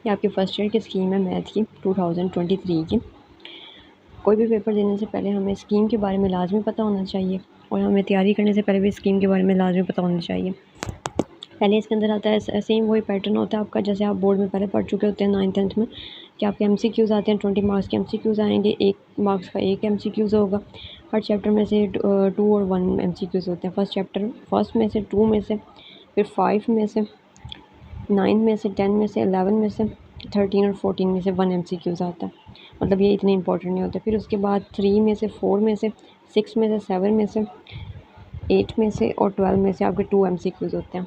ये आपकी first year की स्कीम है मैथ की 2023 की। कोई भी पेपर देने से पहले हमें स्कीम के बारे में लाजमी पता होना चाहिए और हमें तैयारी करने से पहले भी स्कीम के बारे में लाजमी पता होना चाहिए। पहले इसके अंदर आता है सेम वही पैटर्न होता है आपका जैसे आप बोर्ड में पहले पढ़ चुके होते हैं 9th-10th में कि आपके MCQs आते हैं 20 मार्क्स के MCQs आएंगे, 1 मार्क्स का एक MCQs होगा। हर चैप्टर में से 2 और 1 MCQs होते हैं। फर्स्ट में से 2 में से, फिर 5 में से, 9 में से, 10 में से, 11 में से, 13 और 14 में से 1 MCQs आता है। मतलब ये इतने इंपॉर्टेंट नहीं होते। फिर उसके बाद 3 में से, 4 में से, 6 में से, 7 में से, 8 में से और 12 में से आपके 2 MCQs होते हैं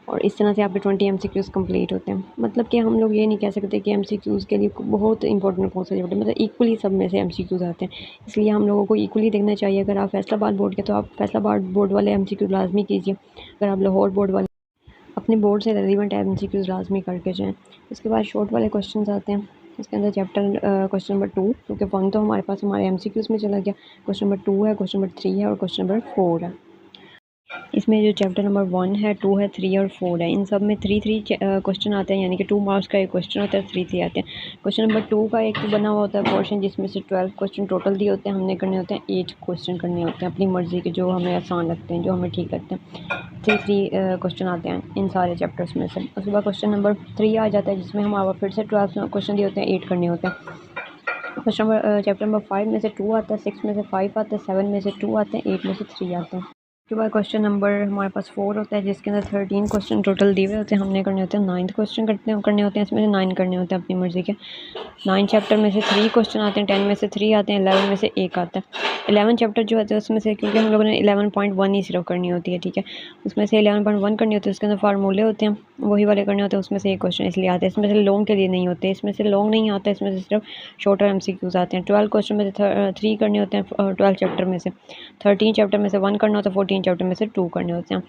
और इस तरह से आपके 20 MCQs कंप्लीट होते हैं। मतलब कि हम लोग ये नहीं कह सकते कि MCQs के लिए बहुत इंपॉर्टेंट कौन सा चैप्टर, मतलब इक्वली सब में से MCQs आते हैं, इसलिए हम लोगों को इक्वली देखना चाहिए। अगर आप फैसलाबाद बोर्ड के तो आप फैसलाबाद बोर्ड वाले MCQs लाजमी कीजिए। अगर आप लाहौर बोर्ड वाले अपने बोर्ड से रेलिवेंट MCQs लाजमी करके जाएँ। उसके बाद शॉर्ट वाले क्वेश्चन आते हैं। इसके अंदर चैप्टर क्वेश्चन नंबर 2, क्योंकि 1 तो हमारे पास हमारे MCQs में चला गया, क्वेश्चन नंबर 2 है, क्वेश्चन नंबर 3 है और क्वेश्चन नंबर 4 है। इसमें जो चैप्टर नंबर 1 है, 2 है, 3 और 4 है, इन सब में 3 क्वेश्चन आते हैं, यानी कि 2 मार्क्स का एक क्वेश्चन होता है, 3 आते हैं। क्वेश्चन नंबर 2 का एक तो बना हुआ होता है पोर्शन जिसमें से 12 क्वेश्चन टोटल दिए होते हैं, हमने करने होते हैं 8 क्वेश्चन करने होते हैं अपनी मर्ज़ी के, जो हमें आसान लगते हैं, जो हमें ठीक लगते हैं। 3 क्वेश्चन आते हैं इन सारे चैप्टर्स में से। उसके बाद क्वेश्चन नंबर 3 आ जाता है जिसमें हमारा फिर से 12 क्वेश्चन दिए होते हैं, 8 करने होते हैं। चैप्टर नंबर 5 में से 2 आता है, 6 में से 5 आता है, 7 में से 2 आते हैं, 8 में से 3 आते हैं। उसके बाद क्वेश्चन नंबर हमारे पास 4 होता है जिसके अंदर 13 क्वेश्चन टोटल दिए हुए होते हैं, हमने करने होते हैं 9th क्वेश्चन करने होते हैं, इसमें से 9 करने होते हैं अपनी मर्ज़ी के। 9 चैप्टर में से 3 क्वेश्चन आते हैं, 10 में से 3 आते हैं, 11 में से 1 आता है। 11 चैप्टर जो होता है उसमें से, क्योंकि हम लोगों ने 11.1 ही सिर्फ करनी होती है, ठीक है, उसमें से 11.1 करनी होती है, उसके अंदर फार्मूले होते हैं, वही वाले करने होते हैं, उसमें से एक क्वेश्चन इसलिए आते हैं। इसमें से लॉन्ग के लिए नहीं होते, इसमें से लॉन्ग नहीं आता, इसमें से सिर्फ शॉर्टर MCQs आते हैं। 12 क्वेश्चन में से 3 करने होते हैं 12 चैप्टर में से, 13 चैप्टर में से 1 करना होता है, 14 चैप्टर में से 2 करने होते हैं।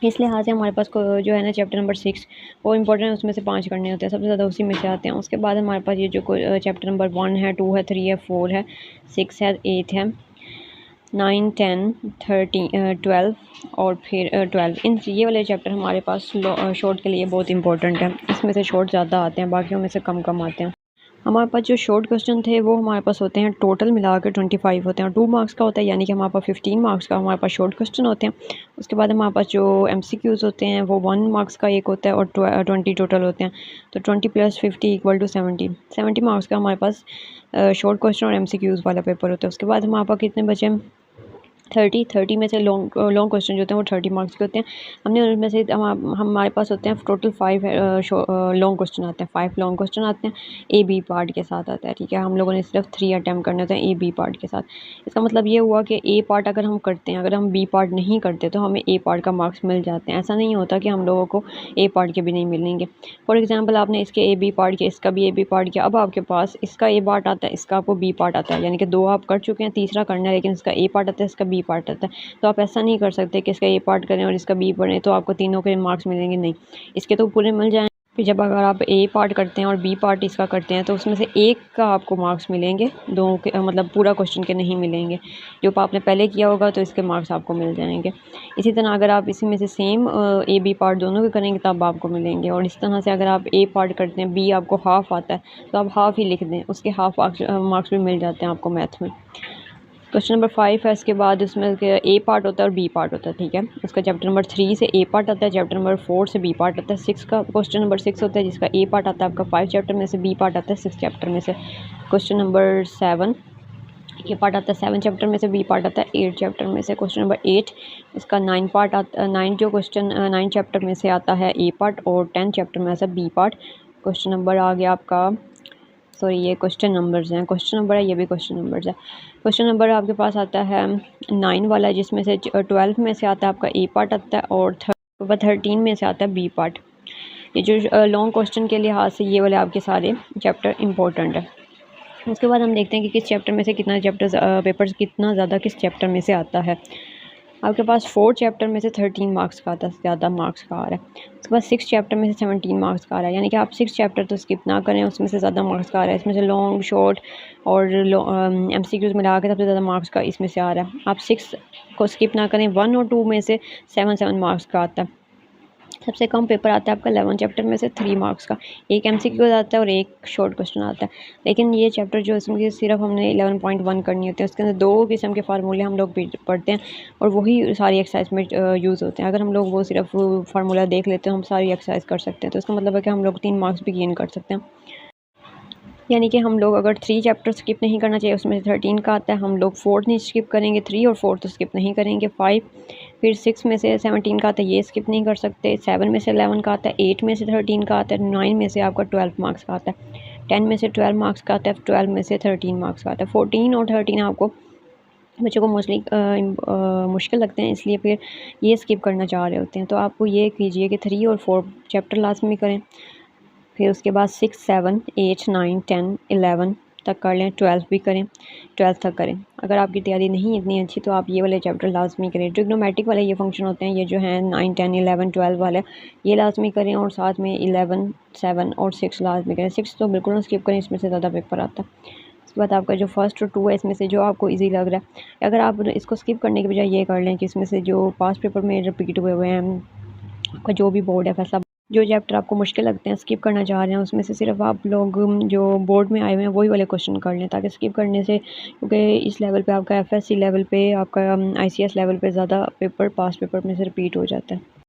इस लिहाज से हमारे पास जो है ना चैप्टर नंबर 6 वो इंपॉर्टेंट है, उसमें से 5 करने होते हैं, सबसे ज़्यादा उसी में से आते हैं। उसके बाद हमारे पास ये जो चैप्टर नंबर 1 है, 2 है, 3 है, 4 है, 6 है, 8 है, 9, 10, 13, 12 और फिर 12, इन ये वाले चैप्टर हमारे पास शॉर्ट के लिए बहुत इंपॉर्टेंट है। इसमें से शॉर्ट ज़्यादा आते हैं, बाकियों में से कम कम आते हैं। हमारे पास जो शॉर्ट क्वेश्चन थे वो हमारे पास होते हैं टोटल मिला कर 25 होते हैं और 2 मार्क्स का होता है, यानी कि हमारे पास 15 मार्क्स का हमारे पास शॉर्ट क्वेश्चन होते हैं। उसके बाद हमारे पास जो MCQs होते हैं वो 1 मार्क्स का एक होता है और 20 टोटल होते हैं, तो 20 + 50 = 70 मार्क्स का हमारे पास शॉर्ट क्वेश्चन और MCQs वाला पेपर होता है। उसके बाद हमारे पास कितने बचे, 30 में से लॉन्ग क्वेश्चन जो होते हैं वो 30 मार्क्स के होते हैं। हमने उनमें से हमारे पास होते हैं टोटल 5 लॉन्ग क्वेश्चन आते हैं, 5 लॉन्ग क्वेश्चन आते हैं, A-B पार्ट के साथ आता है, ठीक है। हम लोगों ने सिर्फ 3 अटैम्प्ट करने होते हैं A-B पार्ट के साथ। इसका मतलब ये हुआ कि A पार्ट अगर हम करते हैं, अगर हम B पार्ट नहीं करते तो हमें A पार्ट का मार्क्स मिल जाते हैं। ऐसा नहीं होता कि हम लोगों को A पार्ट के भी नहीं मिलेंगे। फॉर एग्जाम्पल आपने इसके A-B पार्ट किया, इसका भी A-B पार्ट किया, अब आपके पास इसका A पार्ट आता है, इसका आपको B पार्ट आता है, यानी कि 2 आप कर चुके हैं, तीसरा करना है, लेकिन इसका A पार्ट आता है, इसका B पार्ट आता है। तो आप ऐसा नहीं कर सकते कि इसका A पार्ट करें और इसका B पढ़ें तो आपको तीनों के मार्क्स मिलेंगे, नहीं, इसके तो पूरे मिल जाएँ। फिर जब अगर आप A पार्ट करते हैं और B पार्ट इसका करते हैं तो उसमें से एक का आपको मार्क्स मिलेंगे, दो के मतलब पूरा क्वेश्चन के नहीं मिलेंगे। जो आपने पहले किया होगा तो इसके मार्क्स आपको मिल जाएंगे। इसी तरह अगर आप इसी में से सेम A-B पार्ट दोनों के करेंगे तब आपको मिलेंगे। और इस तरह से अगर आप A पार्ट करते हैं, B आपको हाफ़ आता है तो आप हाफ़ ही लिख दें, उसके हाफ़ मार्क्स भी मिल जाते हैं आपको मैथ में। क्वेश्चन नंबर 5 है, इसके बाद इसमें A पार्ट होता है और B पार्ट होता है, ठीक है। उसका चैप्टर नंबर 3 से A पार्ट आता है, चैप्टर नंबर 4 से B पार्ट आता है। 6 का क्वेश्चन नंबर 6 होता है जिसका A पार्ट आता है आपका 5 चैप्टर में से, B पार्ट आता है 6 चैप्टर में से। क्वेश्चन नंबर 7 A पार्ट आता है 7 चैप्टर में से, B पार्ट आता है 8 चैप्टर में से। क्वेश्चन नंबर 8 इसका 9 पार्ट आता है, 9 जो क्वेश्चन 9 चैप्टर में से आता है A पार्ट और 10 चैप्टर में आता है B पार्ट। क्वेश्चन नंबर आ गया आपका, सॉरी ये क्वेश्चन नंबर्स हैं, क्वेश्चन नंबर है, ये भी क्वेश्चन नंबर्स है। क्वेश्चन नंबर आपके पास आता है 9 वाला, जिसमें से 12 में से आता है आपका A पार्ट आता है और 13 में से आता है B पार्ट। ये जो लॉन्ग क्वेश्चन के लिहाज से ये वाले आपके सारे चैप्टर इंपॉर्टेंट है। उसके बाद हम देखते हैं कि किस चैप्टर में से कितना पेपर्स कितना ज़्यादा किस चैप्टर में से आता है। आपके पास 4 चैप्टर में से 13 मार्क्स का आता है, ज़्यादा मार्क्स का आ रहा है। उसके बाद 6 चैप्टर में से 17 मार्क्स का आ रहा है, यानी कि आप 6 चैप्टर तो स्किप ना करें, उसमें से ज़्यादा मार्क्स का आ रहा है। इसमें से लॉन्ग, शॉर्ट और MCQs मिला के सबसे ज़्यादा मार्क्स का इसमें से आ रहा है। आप 6 को स्किप ना करें, 1 और 2 में से 7 मार्क्स का आता है। सबसे कम पेपर आता है आपका 11 चैप्टर में से 3 मार्क्स का, एक MCQ आता है और एक शॉर्ट क्वेश्चन आता है। लेकिन ये चैप्टर जो इसमें सिर्फ हमने 11.1 करनी होती है, उसके अंदर 2 किस्म के फार्मूले हम लोग पढ़ते हैं और वही सारी एक्सरसाइज में यूज़ होते हैं। अगर हम लोग वो सिर्फ फार्मूला देख लेते हैं हम सारी एक्सरसाइज कर सकते हैं, तो इसका मतलब है कि हम लोग 3 मार्क्स भी गेन कर सकते हैं। यानी कि हम लोग अगर 3 चैप्टर स्किप नहीं करना चाहिए, उसमें 13 का आता है, हम लोग 4th नहीं स्किप करेंगे, 3 और 4 तो स्किप नहीं करेंगे, 5 फिर 6 में से 17 का आता है, ये स्किप नहीं कर सकते, 7 में से 11 का आता है, 8 में से 13 का आता है, 9 में से आपका 12 मार्क्स का आता है, 10 में से 12 मार्क्स का आता है, 12 में से 13 मार्क्स का आता है। 14 और 13 आपको बच्चों को मोस्टली मुश्किल लगते हैं, इसलिए फिर ये स्किप करना चाह रहे होते हैं। तो आपको ये कीजिए कि 3 और 4 चैप्टर लाजमी करें, फिर उसके बाद 6, 7, 8, 9, 10, 11 तक कर लें, 12 भी करें, 12 तक करें। अगर आपकी तैयारी नहीं इतनी अच्छी तो आप ये वाले चैप्टर लाजमी करें। ट्रिग्नोमेट्रिक वाले ये फंक्शन होते हैं, ये जो हैं 9, 10, 11, 12 वाले, ये लाजमी करें और साथ में 11, 7 और 6 लाजमी करें। 6 तो बिल्कुल ना स्किप करें, इसमें से ज़्यादा पेपर आता है। उसके बाद आपका जो फर्स्ट और 2 है, इसमें से जो आपको ईजी लग रहा है, अगर आप इसको स्किप करने के बजाय ये कर लें कि इसमें से जो पास्ट पेपर में रिपीट हुए हुए हैं, आपका जो भी बोर्ड है फैसला, जो चैप्टर आपको मुश्किल लगते हैं स्किप करना चाह रहे हैं, उसमें से सिर्फ आप लोग जो बोर्ड में आए हुए हैं वही वाले क्वेश्चन कर लें, ताकि स्किप करने से, क्योंकि इस लेवल पे आपका FSC लेवल पे, आपका ICS लेवल पे ज़्यादा पेपर पास पेपर में से रिपीट हो जाता है।